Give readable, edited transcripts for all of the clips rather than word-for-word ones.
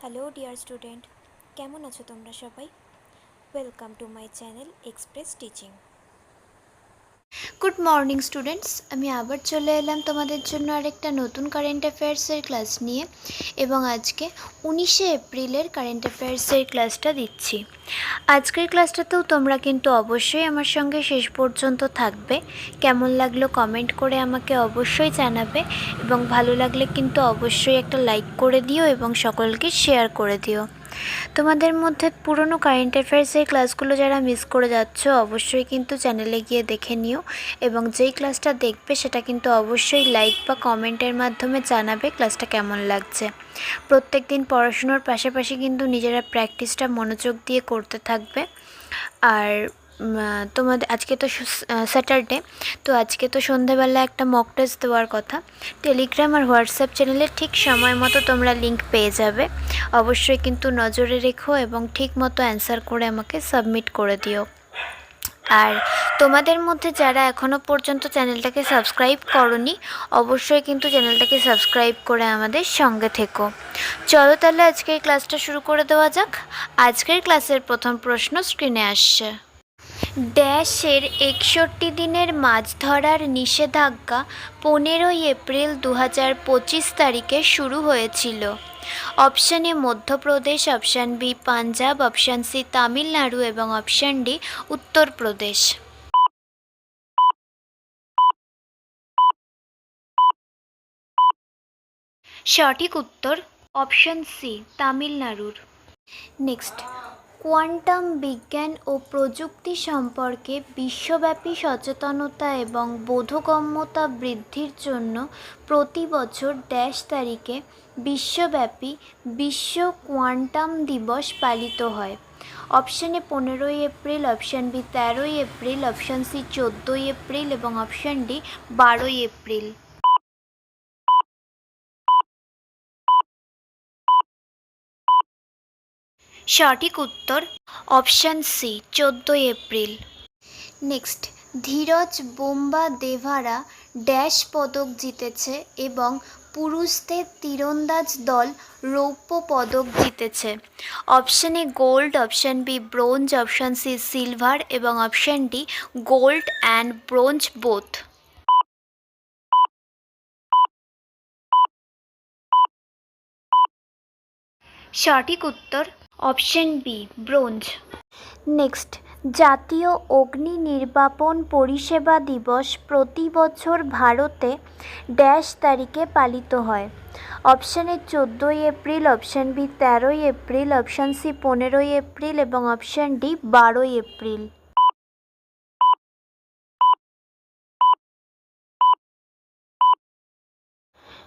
Hello dear student, কেমন আছো তোমরা সবাই? Welcome to my channel express teaching. Good morning students, আমি আবার চলে এলাম তোমাদের জন্য আরেকটা নতুন কারেন্ট অ্যাফেয়ার্সের ক্লাস নিয়ে এবং আজকে 19শে এপ্রিলের কারেন্ট অ্যাফেয়ার্সের ক্লাসটা দিচ্ছি। আজকের ক্লাসটাতেও তোমরা কিন্তু অবশ্যই আমার সঙ্গে শেষ পর্যন্ত থাকবে। কেমন লাগলো কমেন্ট করে আমাকে অবশ্যই জানাবে এবং ভালো লাগলে কিন্তু অবশ্যই একটা লাইক করে দিও এবং সকলকে শেয়ার করে দিও। তোমাদের মধ্যে পুরনো কারেন্ট অ্যাফেয়ার্সের ক্লাসগুলো যারা মিস করে যাচ্ছ অবশ্যই কিন্তু চ্যানেলে গিয়ে দেখে নিও এবং যেই ক্লাসটা দেখবে সেটা কিন্তু অবশ্যই লাইক বা কমেন্টের মাধ্যমে জানাবে ক্লাসটা কেমন লাগছে। প্রত্যেক দিন পড়াশুনোর পাশাপাশি কিন্তু নিজেরা প্র্যাকটিসটা মনোযোগ দিয়ে করতে থাকবে। আর তোমাদের আজকে তো স্যাটারডে, তো আজকে তো সন্ধ্যেবেলা একটা মক টেস্ট দেওয়ার কথা। টেলিগ্রাম আর হোয়াটসঅ্যাপ চ্যানেলে ঠিক সময় মতো তোমরা লিঙ্ক পেয়ে যাবে। অবশ্যই কিন্তু নজরে রেখো এবং ঠিক মতো অ্যান্সার করে আমাকে সাবমিট করে দিও। আর তোমাদের মধ্যে যারা এখনও পর্যন্ত চ্যানেলটাকে সাবস্ক্রাইব করোনি অবশ্যই কিন্তু চ্যানেলটাকে সাবস্ক্রাইব করে আমাদের সঙ্গে থেকো। চলো তাহলে আজকের ক্লাসটা শুরু করে দেওয়া যাক। আজকের ক্লাসের প্রথম প্রশ্ন স্ক্রিনে আসছে। ড্যাশের 61 দিনের মাছ ধরার নিষেধাজ্ঞা 15ই এপ্রিল 2025 তারিখে শুরু হয়েছিল। Option A Madhya Pradesh, option B Punjab, option C Tamil Nadu এবং অপশান ডি উত্তরপ্রদেশ। সঠিক উত্তর অপশান সি তামিলনাড়ুর। নেক্সট, কোয়ান্টাম বিজ্ঞান ও প্রযুক্তি সম্পর্কে বিশ্বব্যাপী সচেতনতা এবং বোধগম্যতা বৃদ্ধির জন্য প্রতি বছর ড্যাশ তারিখে বিশ্বব্যাপী বিশ্ব কোয়ান্টাম দিবস পালিত হয়। অপশান এ 15ই এপ্রিল, অপশান বি 13ই এপ্রিল, অপশান সি 14ই এপ্রিল এবং অপশান ডি 12ই এপ্রিল। সঠিক উত্তর অপশান সি 14ই April. Next, Dhiraj Bommadevara dash পদক জিতেছে এবং পুরুষদের তীরন্দাজ দল রৌপ্য পদক জিতেছে। Option A gold, option B bronze, option C silver এবং option D gold and bronze both. সঠিক উত্তর অপশান বি ব্রোঞ্জ। নেক্সট, জাতীয় অগ্নি নির্বাপন পরিষেবা দিবস প্রতি বছর ভারতে ড্যাশ তারিখে পালিত হয়। অপশান এ 14ই এপ্রিল, অপশান বি 13ই এপ্রিল, অপশান সি 15ই এপ্রিল এবং অপশান ডি 12ই এপ্রিল।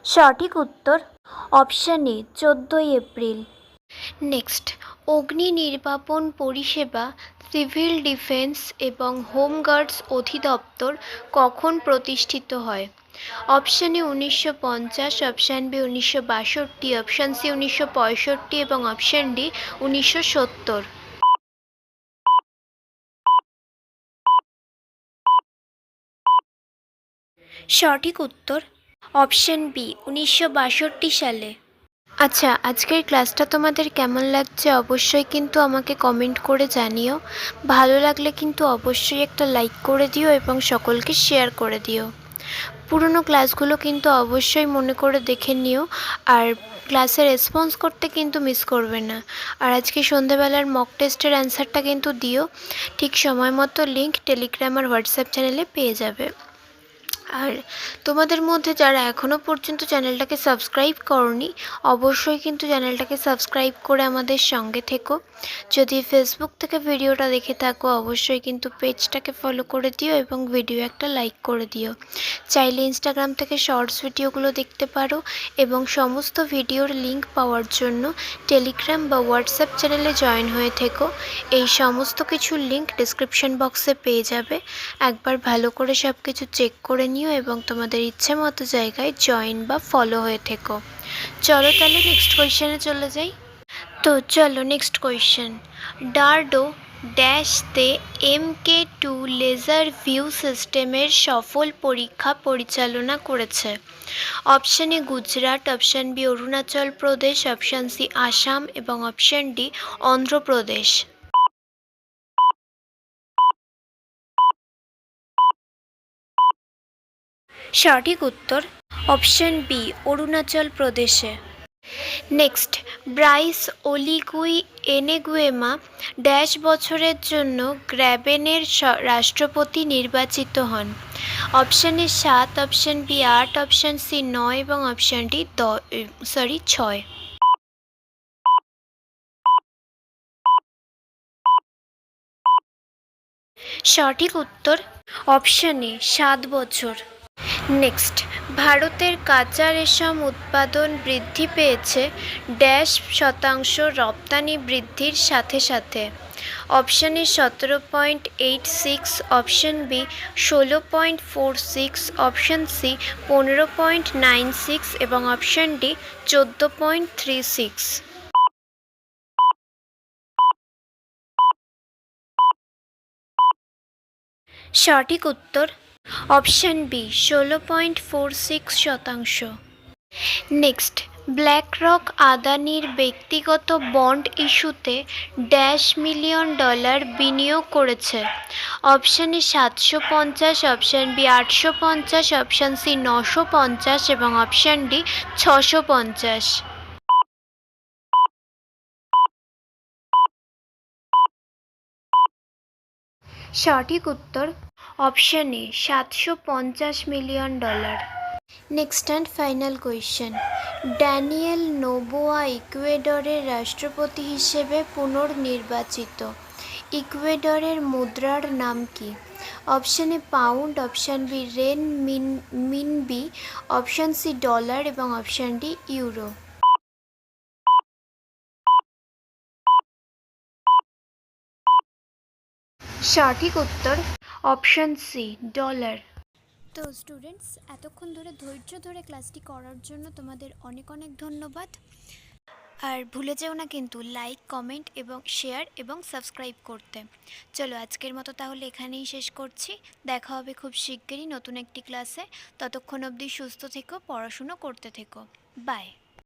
সঠিক উত্তর অপশান এ 14ই এপ্রিল। নেক্সট, অগ্নি নির্বাপন পরিষেবা সিভিল ডিফেন্স এবং হোমগার্ডস অধিদপ্তর কখন প্রতিষ্ঠিত হয়? Option A 1950, option B 1962, option C 1965 এবং অপশান ডি 1970। সঠিক উত্তর অপশান বি 1962 সালে। আচ্ছা, আজকের ক্লাসটা তোমাদের কেমন লাগছে অবশ্যই কিন্তু আমাকে কমেন্ট করে জানিও। ভালো লাগলে কিন্তু অবশ্যই একটা লাইক করে দিও এবং সকলকে শেয়ার করে দিও। পুরনো ক্লাসগুলো কিন্তু অবশ্যই মনে করে দেখে নিও আর ক্লাসে রেসপন্স করতে কিন্তু মিস করবে না। আর আজকে সন্ধ্যেবেলার মক টেস্টের অ্যান্সারটা কিন্তু দিও। ঠিক সময় মতো লিঙ্ক টেলিগ্রাম আর হোয়াটসঅ্যাপ চ্যানেলে পেয়ে যাবে। আর তোমাদের মধ্যে যারা এখনও পর্যন্ত চ্যানেলটাকে সাবস্ক্রাইব করনি অবশ্যই কিন্তু চ্যানেলটাকে সাবস্ক্রাইব করে আমাদের সঙ্গে থেকো। যদি ফেসবুক থেকে ভিডিওটা দেখে থাকো অবশ্যই কিন্তু পেজটাকে ফলো করে দিও এবং ভিডিও একটা লাইক করে দিও। চাইলে ইনস্টাগ্রাম থেকে শর্টস ভিডিওগুলো দেখতে পারো এবং সমস্ত ভিডিওর লিঙ্ক পাওয়ার জন্য টেলিগ্রাম বা হোয়াটসঅ্যাপ চ্যানেলে জয়েন হয়ে থেকো। এই সমস্ত কিছুর লিঙ্ক ডিসক্রিপশন বক্সে পেয়ে যাবে। একবার ভালো করে সব কিছু চেক করে নিও এবং তোমাদের ইচ্ছে মতো জায়গায় জয়েন বা ফলো হয়ে থেকো। চলো তাহলে নেক্সট কোয়েশ্চেনে চলে যাই। তো চলো নেক্সট কোয়েশ্চেন। ডারডো ড্যাশতে MK2 লেজার ভিউ সিস্টেমের সফল পরীক্ষা পরিচালনা করেছে? Option A Gujarat, option B Arunachal Pradesh, option C Assam এবং অপশান ডি অন্ধ্রপ্রদেশ। সঠিক উত্তর অপশান বি অরুণাচল প্রদেশে। Next, Brice Oligui Nguema dash বছরের জন্য গ্র্যাবেনের রাষ্ট্রপতি নির্বাচিত হন? Option A 7, option B 8, option C 9 এবং অপশান ডি 6। সঠিক উত্তর অপশান এ 7 বছর। নেক্সট, ভারতের কাঁচা রেশম উৎপাদন বৃদ্ধি পেয়েছে ড্যাশ শতাংশ রপ্তানি বৃদ্ধির সাথে সাথে? Option A 17.86, option B 16.46, option C 15.96 এবং অপশান ডি 14.36। সঠিক উত্তর অপশান বি 16.46 শতাংশ। নেক্সট, ব্ল্যাকরক আদানির ব্যক্তিগত বন্ড ইস্যুতে ড্যাশ মিলিয়ন ডলার বিনিয়োগ করেছে? Option A 750, option B 850, option C 950 এবং অপশান ডি 650। সঠিক উত্তর option A 750 million dollar. Next and final question, Daniel Noboa ইকুয়েডরের রাষ্ট্রপতি হিসেবে পুনর্নির্বাচিত। ইকুয়েডরের মুদ্রার নাম কি? Option A pound, option B renminbi, option C dollar এবং অপশান ডি ইউরো। সঠিক উত্তর অপশান সি ডলার। তো স্টুডেন্টস, এতক্ষণ ধরে ধৈর্য ধরে ক্লাসটি করার জন্য তোমাদের অনেক অনেক ধন্যবাদ। আর ভুলে যেও না কিন্তু লাইক, কমেন্ট এবং শেয়ার এবং সাবস্ক্রাইব করতে। চলো আজকের মতো তাহলে এখানেই শেষ করছি। দেখা হবে খুব শিগগিরই নতুন একটি ক্লাসে। ততক্ষণ অবধি সুস্থ থেকো, পড়াশুনো করতে থেকো। বাই।